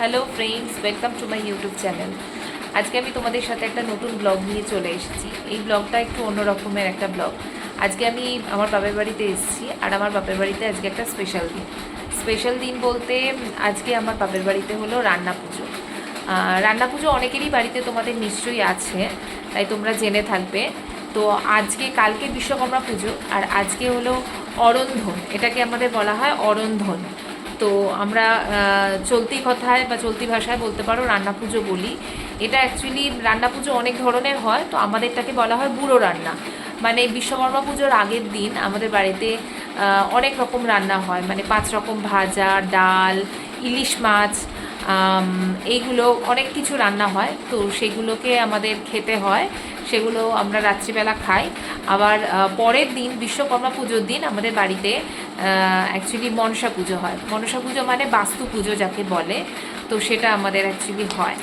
Hello friends, welcome to my YouTube channel. আজকে আমি তোমাদের সাথে একটা নতুন ব্লগ নিয়ে চলে এসেছি। এই ব্লগটা একটু অন্য রকমের একটা ব্লগ। আজকে আমি আমার বাপের বাড়িতে এসেছি, আর আমার বাপের বাড়িতে আজকে একটা স্পেশাল দিন বলতে আজকে আমার বাপের বাড়িতে হলো রান্না পুজো। রান্না পুজো অনেকেরই বাড়িতে তোমাদের নিশ্চয়ই আছে, তাই তোমরা জেনে থাকবে। তো কালকে বিশ্বকর্মা পুজো, আর আজকে হলো অরন্ধন। এটাকে আমাদের বলা হয় অরন্ধন। তো আমরা চলতি কথায় বা চলতি ভাষায় বলতে পারো রান্না পুজো বলি। এটা অ্যাকচুয়ালি রান্না পুজো অনেক ধরনের হয়, তো আমাদেরটাকে বলা হয় বুড়ো রান্না। মানে বিশ্বকর্মা পুজোর আগের দিন আমাদের বাড়িতে অনেক রকম রান্না হয়, মানে 5 রকম ভাজা, ডাল, ইলিশ মাছ, এইগুলো অনেক কিছু রান্না হয়। তো সেগুলোকে আমাদের খেতে হয়, সেগুলো আমরা রাত্রিবেলা খাই। আবার পরের দিন বিশ্বকর্মা পুজোর দিন আমাদের বাড়িতে অ্যাকচুয়ালি মনসা পুজো হয়। মনসা পুজো মানে বাস্তু পুজো যাকে বলে, তো সেটা আমাদের অ্যাকচুয়ালি হয়।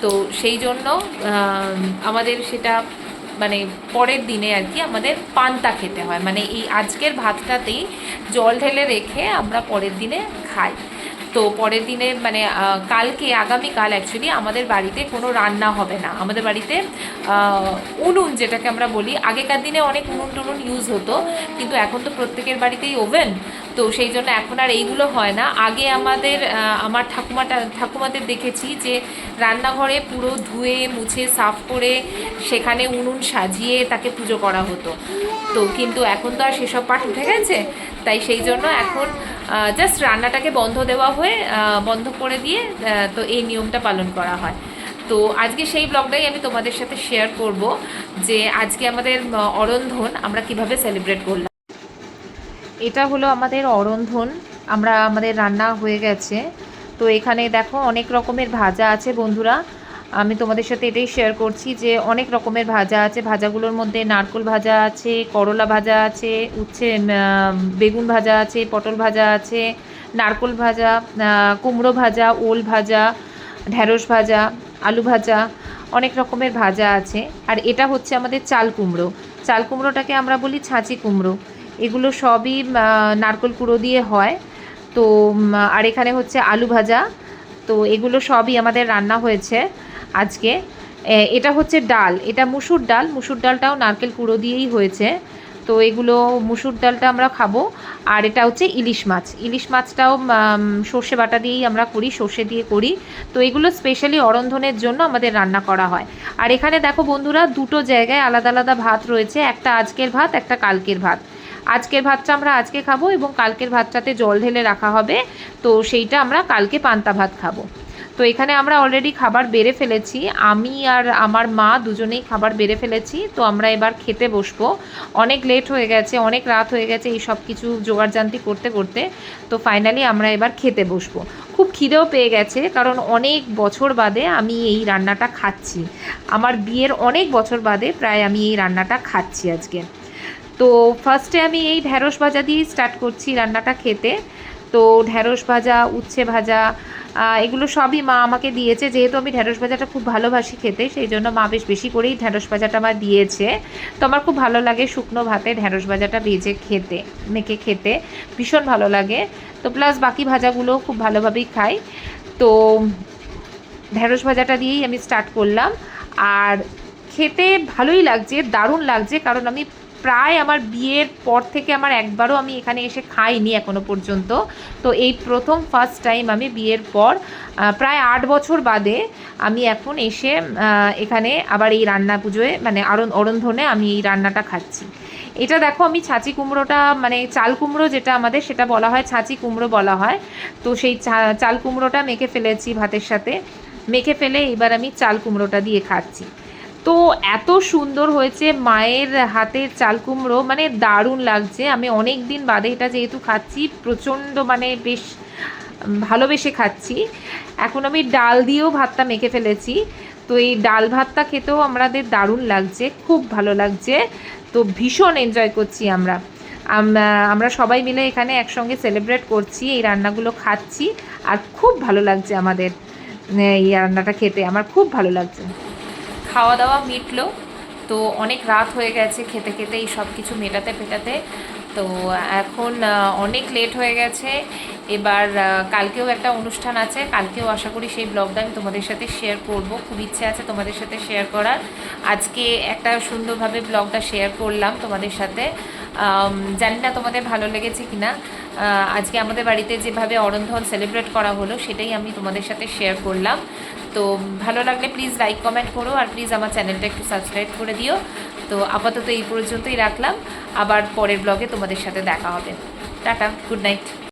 তো সেই জন্য আমাদের সেটা মানে পরের দিনে আর কি আমাদের পান্তা খেতে হয়, মানে এই আজকের ভাতটাতেই জল ঢেলে রেখে আমরা পরের দিনে খাই। তো পরের দিনে মানে আগামীকাল অ্যাকচুয়ালি আমাদের বাড়িতে কোনো রান্না হবে না। আমাদের বাড়িতে উনুন যেটাকে আমরা বলি, আগেকার দিনে অনেক উনুন টুনুন ইউজ হতো, কিন্তু এখন তো প্রত্যেকের বাড়িতেই ওভেন। তো সেই জন্য এখন আর এইগুলো হয় না। আগে আমার ঠাকুমাদের দেখেছি যে রান্নাঘরে পুরো ধুয়ে মুছে সাফ করে সেখানে উনুন সাজিয়ে তাকে পুজো করা হতো। তো কিন্তু এখন তো আর সেসব পাঠ উঠে গেছে, তাই সেই জন্য এখন জাস্ট রান্নাটাকে বন্ধ করে দিয়ে তো এই নিয়মটা পালন করা হয়। তো আজকে সেই ব্লগটাই আমি তোমাদের সাথে শেয়ার করব, যে আজকে আমাদের অরন্ধন আমরা কিভাবে সেলিব্রেট করলাম। এটা হলো আমাদের অরন্ধন। আমাদের রান্না হয়ে গেছে। তো এখানে দেখো অনেক রকমের ভাজা আছে বন্ধুরা। আমি তোমাদের সাথে এটাই শেয়ার করছি যে অনেক রকমের ভাজা আছে। ভাজাগুলোর মধ্যে নারকোল ভাজা আছে, করলা ভাজা আছে, বেগুন ভাজা আছে, পটল ভাজা আছে, নারকোল ভাজা, কুমড়ো ভাজা, ওল ভাজা, ঢ্যাঁড়স ভাজা, আলু ভাজা, অনেক রকমের ভাজা আছে। আর এটা হচ্ছে আমাদের চাল কুমড়ো। চাল কুমড়োটাকে আমরা বলি ছাঁচি কুমড়ো। এগুলো সবই নারকোল কুড়ো দিয়ে হয়। তো আর এখানে হচ্ছে আলু ভাজা। তো এগুলো সবই আমাদের রান্না হয়েছে আজকে। এটা হচ্ছে ডাল, এটা মুসুর ডাল। মুসুর ডালটাও নারকেল কুড়ো দিয়েই হয়েছে। তো এগুলো মুসুর ডালটা আমরা খাবো। আর এটা হচ্ছে ইলিশ মাছ। ইলিশ মাছটাও সর্ষে বাটা দিয়েই আমরা করি, সর্ষে দিয়ে করি। তো এগুলো স্পেশালি অরন্ধনের জন্য আমাদের রান্না করা হয়। আর এখানে দেখো বন্ধুরা, দুটো জায়গায় আলাদা আলাদা ভাত রয়েছে, একটা আজকের ভাত, একটা কালকের ভাত। আজকের ভাতটা আমরা আজকে খাবো, এবং কালকের ভাতটাতে জল ঢেলে রাখা হবে। তো সেইটা আমরা কালকে পান্তা ভাত খাবো। তো এখানে আমরা অলরেডি খাবার বেড়ে ফেলেছি, আমি আর আমার মা দুজনেই খাবার বেড়ে ফেলেছি। তো আমরা এবার খেতে বসবো। অনেক লেট হয়ে গেছে, অনেক রাত হয়ে গেছে এই সব কিছু জোগাড়জান্তি করতে করতে। তো ফাইনালি আমরা এবার খেতে বসবো। খুব খিদেও পেয়ে গেছে, কারণ অনেক বছর বাদে আমি এই রান্নাটা খাচ্ছি। আমার বিয়ের অনেক বছর বাদে প্রায় আমি এই রান্নাটা খাচ্ছি আজকে। তো ফার্স্টে আমি এই ঢ্যাঁড়স ভাজা দিয়েই স্টার্ট করছি রান্নাটা খেতে। তো ঢ্যাঁড়স ভাজা, উচ্ছে ভাজা, এগুলো সবই মা আমাকে দিয়েছে। যেহেতু আমি ঢ্যাঁড়স ভাজাটা খুব ভালোবাসি খেতে, সেই জন্য মা বেশ বেশি করেই ঢ্যাঁড়স ভাজাটা আমার দিয়েছে। তো আমার খুব ভালো লাগে শুকনো ভাতে ঢ্যাঁড়স ভাজাটা মেখে খেতে ভীষণ ভালো লাগে। তো প্লাস বাকি ভাজাগুলোও খুব ভালোভাবেই খাই। তো ঢ্যাঁড়স ভাজাটা দিয়েই আমি স্টার্ট করলাম। আর খেতে ভালোই লাগছে, দারুণ লাগছে, কারণ আমি প্রায় আমার বিয়ের পর থেকে আমার একবারও আমি এখানে এসে খাইনি এখনো পর্যন্ত। তো এই প্রথম ফার্স্ট টাইম আমি বিয়ের পর প্রায় 8 বছর বাদে আমি এখন এসে এখানে আবার এই রান্না পুজোয় মানে অরন্ধনে আমি এই রান্নাটা খাচ্ছি। এটা দেখো, আমি ছাঁচি কুমড়োটা মানে চাল কুমড়ো যেটা আমাদের, সেটা বলা হয় ছাঁচি কুমড়ো বলা হয়। তো সেই চাল কুমড়োটা মেখে ফেলেছি ভাতের সাথে। মেখে ফেলে এবার আমি চাল কুমড়োটা দিয়ে খাচ্ছি। তো এত সুন্দর হয়েছে মায়ের হাতের চাল কুমড়ো, মানে দারুণ লাগছে। আমি অনেক দিন বাদে এটা যেহেতু খাচ্ছি, প্রচণ্ড মানে বেশ ভালোবেসে খাচ্ছি। এখন আমি ডাল দিয়েও ভাতটা মেখে ফেলেছি। তো এই ডাল ভাতটা খেতেও আমাদের দারুণ লাগছে, খুব ভালো লাগছে। তো ভীষণ এনজয় করছি আমরা সবাই মিলে এখানে একসঙ্গে সেলিব্রেট করছি, এই রান্নাগুলো খাচ্ছি। আর খুব ভালো লাগছে আমাদের এই রান্নাটা খেতে, আমার খুব ভালো লাগছে। খাওয়া দাওয়া মিটলো। তো অনেক রাত হয়ে গেছে খেতে খেতে এই সব কিছু মেটাতে। তো তো এখন অনেক লেট হয়ে গেছে। এবার কালকেও একটা অনুষ্ঠান আছে, কালকেও আশা করি সেই ব্লগটা আমি তোমাদের সাথে শেয়ার করব। খুব ইচ্ছে আছে তোমাদের সাথে শেয়ার করার। আজকে একটা সুন্দরভাবে ব্লগটা শেয়ার করলাম তোমাদের সাথে। জানি না তোমাদের ভালো লেগেছে কি না। আজকে আমাদের বাড়িতে যেভাবে অরন্ধন সেলিব্রেট করা হলো সেটাই আমি তোমাদের সাথে শেয়ার করলাম। তো ভালো লাগলে প্লিজ লাইক কমেন্ট করো, আর প্লিজ আমার চ্যানেলটা একটু সাবস্ক্রাইব করে দিও। তো আপাতত এই পর্যন্তই রাখলাম, আবার পরের ব্লগে তোমাদের সাথে দেখা হবে। Tata, good night.